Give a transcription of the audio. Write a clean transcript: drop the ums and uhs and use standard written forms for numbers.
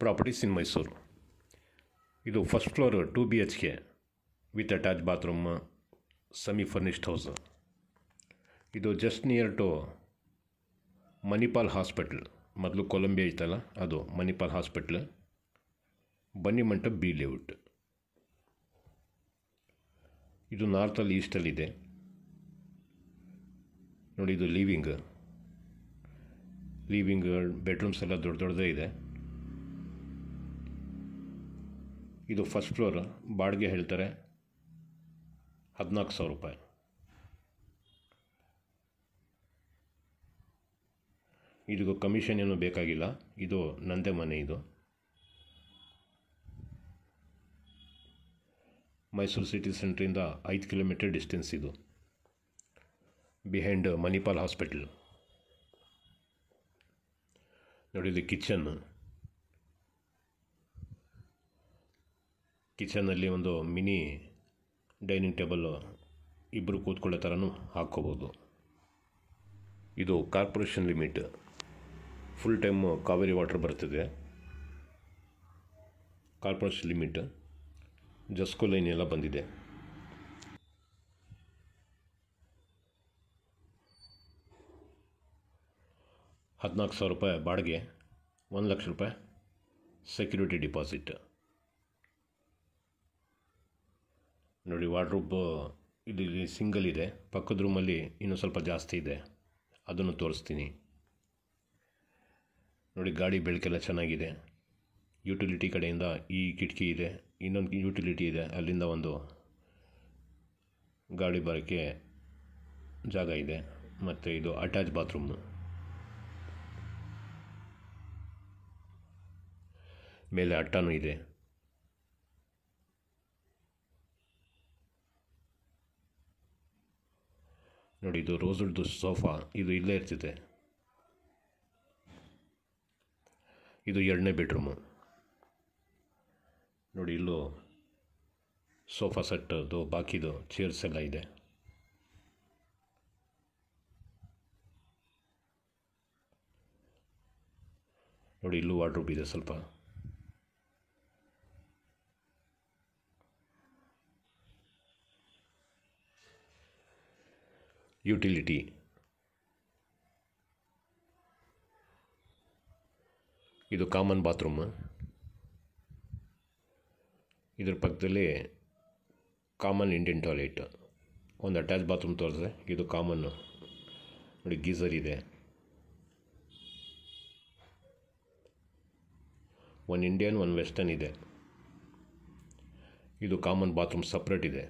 Properties in Mysuru. ಇದು first floor 2 BHK with attach bathroom, semi furnished house. ಇದು just near to Manipal hospital. ಮೊದಲು Columbia ಇತ್ತಲ್ಲ, ಅದು Manipal hospital, Bannimantapa B layout. ಇದು ನಾರ್ತಲ್ಲಿ ಈಸ್ಟಲ್ಲಿದೆ ನೋಡಿ. ಇದು ಲಿವಿಂಗ್ ಬೆಡ್ರೂಮ್ಸ್ ಎಲ್ಲ ದೊಡ್ಡ ದೊಡ್ಡದೇ ಇದೆ. ಇದು ಫಸ್ಟ್ ಫ್ಲೋರ್. ಬಾಡಿಗೆ ಹೇಳ್ತಾರೆ 14,000 ರೂಪಾಯಿ. ಇದಕ್ಕೂ ಕಮಿಷನ್ ಏನೂ ಬೇಕಾಗಿಲ್ಲ, ಇದು ನಂದೇ ಮನೆ. ಇದು ಮೈಸೂರು ಸಿಟಿ ಸೆಂಟ್ರಿಂದ 5 ಕಿಲೋಮೀಟರ್ ಡಿಸ್ಟೆನ್ಸ್. ಇದು ಬಿಹೈಂಡ್ ಮಣಿಪಾಲ್ ಹಾಸ್ಪಿಟಲ್. ನೋಡಿ, ಇದು ಕಿಚನಲ್ಲಿ ಒಂದು ಮಿನಿ ಡೈನಿಂಗ್ ಟೇಬಲ್ ಇಬ್ಬರು ಕೂತ್ಕೊಳ್ಳೋ ಥರನೂ ಹಾಕ್ಕೋಬೋದು. ಇದು corporation limit. Full time Kaveri water ಬರ್ತಿದೆ. ಕಾರ್ಪೊರೇಷನ್ ಲಿಮಿಟ್, ಜಸ್ಕೋ ಲೈನ್ ಎಲ್ಲ ಬಂದಿದೆ. ₹14,000 ಬಾಡಿಗೆ, ₹1,00,000 ಸೆಕ್ಯೂರಿಟಿ ಡಿಪಾಸಿಟ್. ನೋಡಿ, ವಾರ್ಡ್ರೋಬ್ ಇಲ್ಲಿ ಸಿಂಗಲ್ ಇದೆ. ಪಕ್ಕದ ರೂಮಲ್ಲಿ ಇನ್ನೂ ಸ್ವಲ್ಪ ಜಾಸ್ತಿ ಇದೆ, ಅದನ್ನು ತೋರಿಸ್ತೀನಿ. ನೋಡಿ, ಗಾಡಿ ಬೆಳಕೆಲ್ಲ ಚೆನ್ನಾಗಿದೆ. ಯುಟಿಲಿಟಿ ಕಡೆಯಿಂದ ಈ ಕಿಟಕಿ ಇದೆ, ಇನ್ನೊಂದು ಯುಟಿಲಿಟಿ ಇದೆ, ಅಲ್ಲಿಂದ ಒಂದು ಗಾಡಿ ಬರೋಕ್ಕೆ ಜಾಗ ಇದೆ. ಮತ್ತು ಇದು ಅಟ್ಯಾಚ್ ಬಾತ್ರೂಮು. ಮೇಲೆ ಅಟ್ಟನೂ ಇದೆ. ನೋಡಿ, ಇದು ರೋಸ್ವುಡ್ದು ಸೋಫಾ. ಇದು ಇಲ್ಲೇ ಇರ್ತಿದೆ. ಇದು 2ನೇ ಬೆಡ್ರೂಮು. ನೋಡಿ, ಇಲ್ಲೂ ಸೋಫಾ ಸೆಟ್ಟದು ಬಾಕಿದು ಚೇರ್ಸ್ ಎಲ್ಲ ಇದೆ. ನೋಡಿ, ಇಲ್ಲೂ ವಾರ್ಡ್ರೋಬ್ ಇದೆ ಸ್ವಲ್ಪ. ಯುಟಿಲಿಟಿ. ಇದು ಕಾಮನ್ ಬಾತ್ರೂಮ್. ಇದ್ರ ಪಕ್ಕದಲ್ಲಿ ಕಾಮನ್ ಇಂಡಿಯನ್ ಟಾಯ್ಲೆಟ್. ಒಂದು ಅಟ್ಯಾಚ್ ಬಾತ್ರೂಮ್ ತೋರಿಸಿದೆ, ಇದು ಕಾಮನ್ನು. ನೋಡಿ, ಗೀಝರ್ ಇದೆ. ಒಂದು ಇಂಡಿಯನ್, ಒಂದು ವೆಸ್ಟರ್ನ್ ಇದೆ. ಇದು ಕಾಮನ್ ಬಾತ್ರೂಮ್ ಸಪ್ರೇಟ್ ಇದೆ.